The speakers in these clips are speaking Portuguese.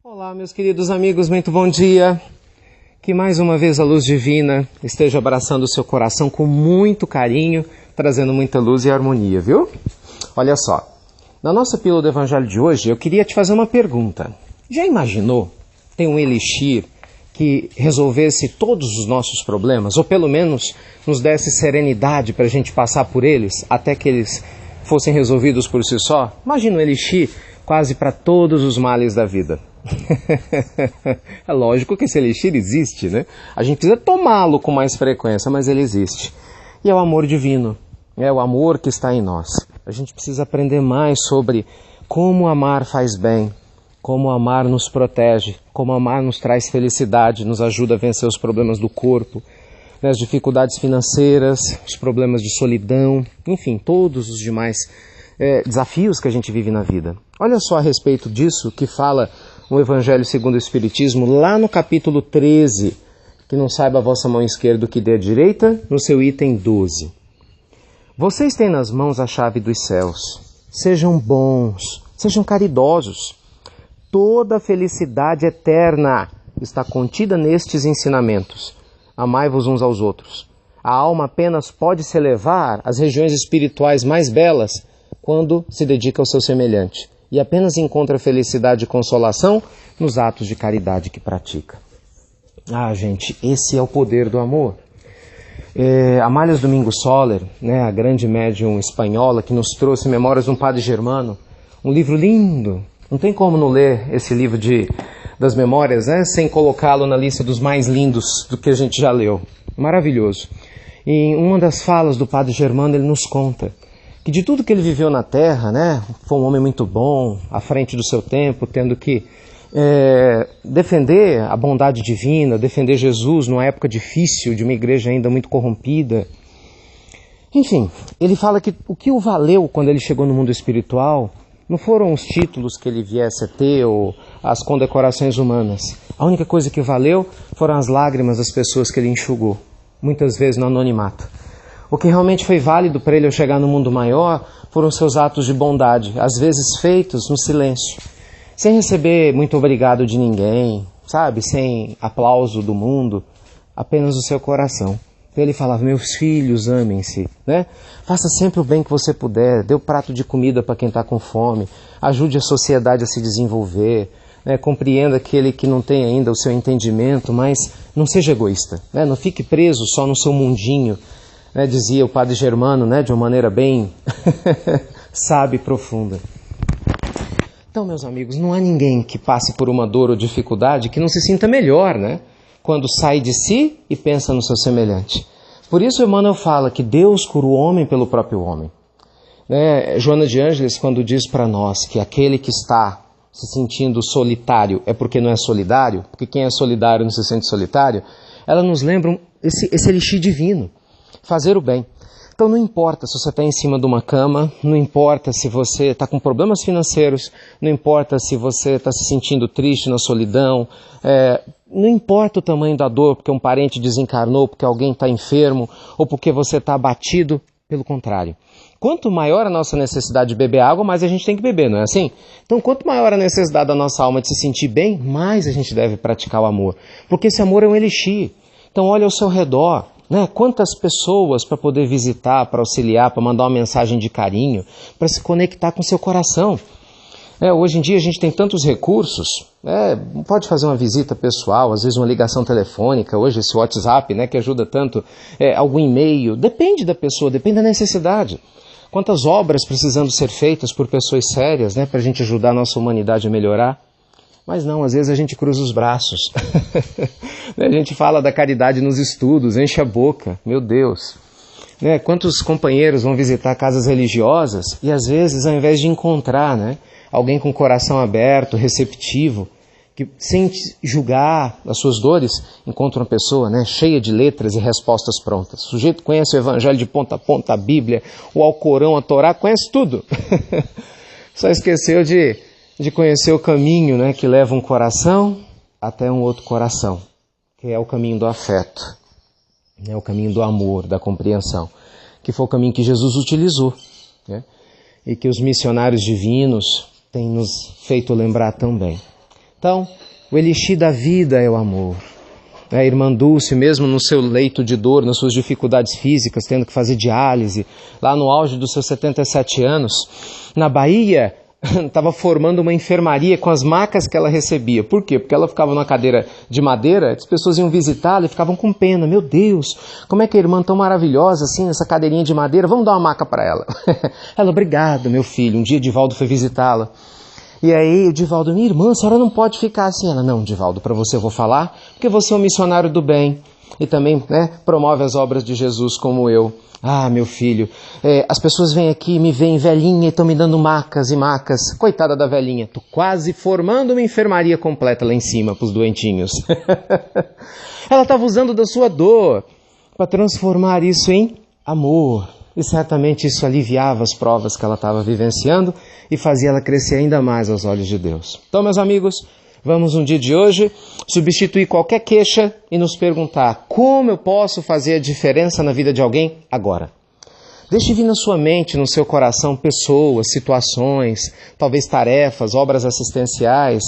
Olá, meus queridos amigos, muito bom dia. Que mais uma vez a luz divina esteja abraçando o seu coração com muito carinho, trazendo muita luz e harmonia, viu? Olha só, na nossa pílula do Evangelho de hoje, eu queria te fazer uma pergunta. Já imaginou ter um elixir que resolvesse todos os nossos problemas, ou pelo menos nos desse serenidade para a gente passar por eles, até que eles fossem resolvidos por si só? Imagina um elixir quase para todos os males da vida. É lógico que esse elixir existe, né? A gente precisa tomá-lo com mais frequência, mas ele existe. E é o amor divino, é o amor que está em nós. A gente precisa aprender mais sobre como amar faz bem, como amar nos protege, como amar nos traz felicidade, nos ajuda a vencer os problemas do corpo, né, as dificuldades financeiras, os problemas de solidão, enfim, todos os demais desafios que a gente vive na vida. Olha só a respeito disso que fala o Evangelho segundo o Espiritismo, lá no capítulo 13, que não saiba a vossa mão esquerda o que dê a direita, no seu item 12. Vocês têm nas mãos a chave dos céus. Sejam bons, sejam caridosos. Toda a felicidade eterna está contida nestes ensinamentos. Amai-vos uns aos outros. A alma apenas pode se elevar às regiões espirituais mais belas quando se dedica ao seu semelhante. E apenas encontra felicidade e consolação nos atos de caridade que pratica. Ah, gente, esse é o poder do amor. Amália Domingos Soler, né, a grande médium espanhola que nos trouxe Memórias de um Padre Germano, um livro lindo. Não tem como não ler esse livro das memórias, né, sem colocá-lo na lista dos mais lindos do que a gente já leu. Maravilhoso. E em uma das falas do Padre Germano ele nos conta que de tudo que ele viveu na Terra, né, foi um homem muito bom, à frente do seu tempo, tendo que defender a bondade divina, defender Jesus numa época difícil, de uma igreja ainda muito corrompida. Enfim, ele fala que o que o valeu quando ele chegou no mundo espiritual não foram os títulos que ele viesse a ter ou as condecorações humanas. A única coisa que valeu foram as lágrimas das pessoas que ele enxugou, muitas vezes no anonimato. O que realmente foi válido para ele ao chegar no mundo maior foram seus atos de bondade, às vezes feitos no silêncio, sem receber muito obrigado de ninguém, sabe? Sem aplauso do mundo, apenas o seu coração. Então ele falava, meus filhos, amem-se, né? Faça sempre o bem que você puder, dê um prato de comida para quem está com fome, ajude a sociedade a se desenvolver, né? Compreenda aquele que não tem ainda o seu entendimento, mas não seja egoísta, né? Não fique preso só no seu mundinho, né, dizia o Padre Germano, né, de uma maneira bem sábia e profunda. Então, meus amigos, não há ninguém que passe por uma dor ou dificuldade que não se sinta melhor, né, quando sai de si e pensa no seu semelhante. Por isso, Emmanuel fala que Deus cura o homem pelo próprio homem. Né, Joana de Ângeles, quando diz para nós que aquele que está se sentindo solitário é porque não é solidário, porque quem é solidário não se sente solitário, ela nos lembra esse elixir divino. Fazer o bem. Então não importa se você está em cima de uma cama, não importa se você está com problemas financeiros, não importa se você está se sentindo triste na solidão, não importa o tamanho da dor, porque um parente desencarnou, porque alguém está enfermo, ou porque você está abatido, pelo contrário. Quanto maior a nossa necessidade de beber água, mais a gente tem que beber, não é assim? Então quanto maior a necessidade da nossa alma de se sentir bem, mais a gente deve praticar o amor. Porque esse amor é um elixir. Então olha ao seu redor. Né? Quantas pessoas para poder visitar, para auxiliar, para mandar uma mensagem de carinho, para se conectar com o seu coração. Hoje em dia a gente tem tantos recursos, pode fazer uma visita pessoal, às vezes uma ligação telefônica, hoje esse WhatsApp, né, que ajuda tanto, algum e-mail, depende da pessoa, depende da necessidade. Quantas obras precisando ser feitas por pessoas sérias, né, para a gente ajudar a nossa humanidade a melhorar. Mas não, às vezes a gente cruza os braços. A gente fala da caridade nos estudos, enche a boca, meu Deus. Né? Quantos companheiros vão visitar casas religiosas e às vezes ao invés de encontrar, né, alguém com o coração aberto, receptivo, que sem julgar as suas dores, encontra uma pessoa, né, cheia de letras e respostas prontas. O sujeito conhece o Evangelho de ponta a ponta, a Bíblia, o Alcorão, a Torá, conhece tudo. Só esqueceu de conhecer o caminho, né, que leva um coração até um outro coração, que é o caminho do afeto, né, o caminho do amor, da compreensão, que foi o caminho que Jesus utilizou, né, e que os missionários divinos têm nos feito lembrar tão bem. Então, o elixir da vida é o amor. A irmã Dulce, mesmo no seu leito de dor, nas suas dificuldades físicas, tendo que fazer diálise, lá no auge dos seus 77 anos, na Bahia, estava formando uma enfermaria com as macas que ela recebia. Por quê? Porque ela ficava numa cadeira de madeira, as pessoas iam visitá-la e ficavam com pena. Meu Deus, como é que a irmã tão maravilhosa assim, nessa cadeirinha de madeira, vamos dar uma maca para ela. Ela, obrigado, meu filho. Um dia Divaldo foi visitá-la. E aí o Divaldo, minha irmã, a senhora não pode ficar assim. Ela, não, Divaldo, para você eu vou falar, porque você é um missionário do bem e também promove as obras de Jesus como eu. Ah, meu filho, as pessoas vêm aqui, me veem velhinha e estão me dando macas e macas. Coitada da velhinha, tô quase formando uma enfermaria completa lá em cima para os doentinhos. Ela estava usando da sua dor para transformar isso em amor. E certamente isso aliviava as provas que ela estava vivenciando e fazia ela crescer ainda mais aos olhos de Deus. Então, meus amigos, vamos no dia de hoje substituir qualquer queixa e nos perguntar como eu posso fazer a diferença na vida de alguém agora. Deixe vir na sua mente, no seu coração, pessoas, situações, talvez tarefas, obras assistenciais,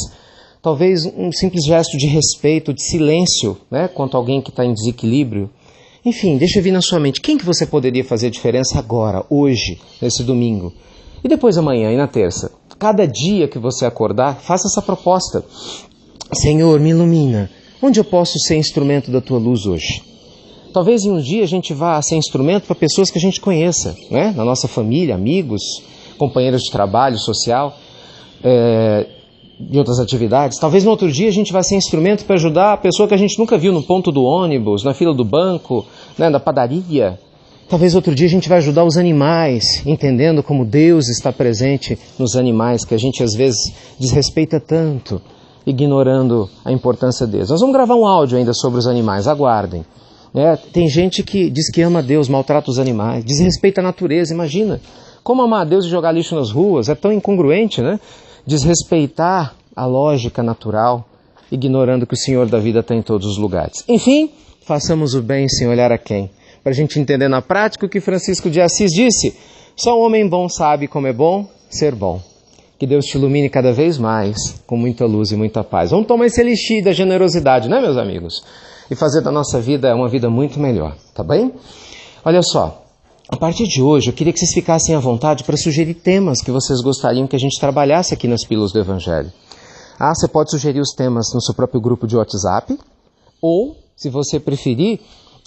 talvez um simples gesto de respeito, de silêncio, quanto a alguém que está em desequilíbrio. Enfim, deixa vir na sua mente quem que você poderia fazer a diferença agora, hoje, nesse domingo. E depois amanhã e na terça. Cada dia que você acordar, faça essa proposta. Senhor, me ilumina. Onde eu posso ser instrumento da tua luz hoje? Talvez em um dia a gente vá ser instrumento para pessoas que a gente conheça, na nossa família, amigos, companheiros de trabalho, social, de outras atividades. Talvez no outro dia a gente vá ser instrumento para ajudar a pessoa que a gente nunca viu no ponto do ônibus, na fila do banco, na padaria. Talvez outro dia a gente vai ajudar os animais, entendendo como Deus está presente nos animais, que a gente às vezes desrespeita tanto, ignorando a importância deles. Nós vamos gravar um áudio ainda sobre os animais, aguardem. Tem gente que diz que ama Deus, maltrata os animais, desrespeita a natureza, imagina. Como amar a Deus e jogar lixo nas ruas? É tão incongruente, Desrespeitar a lógica natural, ignorando que o Senhor da vida está em todos os lugares. Enfim, façamos o bem sem olhar a quem. Para a gente entender na prática o que Francisco de Assis disse, só um homem bom sabe como é bom ser bom. Que Deus te ilumine cada vez mais, com muita luz e muita paz. Vamos tomar esse elixir da generosidade, meus amigos? E fazer da nossa vida uma vida muito melhor, tá bem? Olha só. A partir de hoje, eu queria que vocês ficassem à vontade para sugerir temas que vocês gostariam que a gente trabalhasse aqui nas Pílulas do Evangelho. Você pode sugerir os temas no seu próprio grupo de WhatsApp, ou, se você preferir,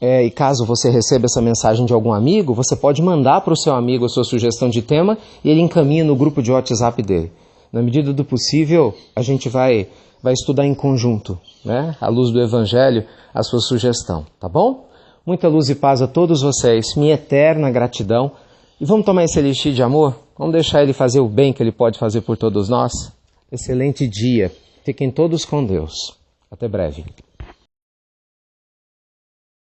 e caso você receba essa mensagem de algum amigo, você pode mandar para o seu amigo a sua sugestão de tema e ele encaminha no grupo de WhatsApp dele. Na medida do possível, a gente vai estudar em conjunto, à luz do Evangelho, a sua sugestão, tá bom? Muita luz e paz a todos vocês, minha eterna gratidão. E vamos tomar esse elixir de amor? Vamos deixar ele fazer o bem que ele pode fazer por todos nós? Excelente dia. Fiquem todos com Deus. Até breve.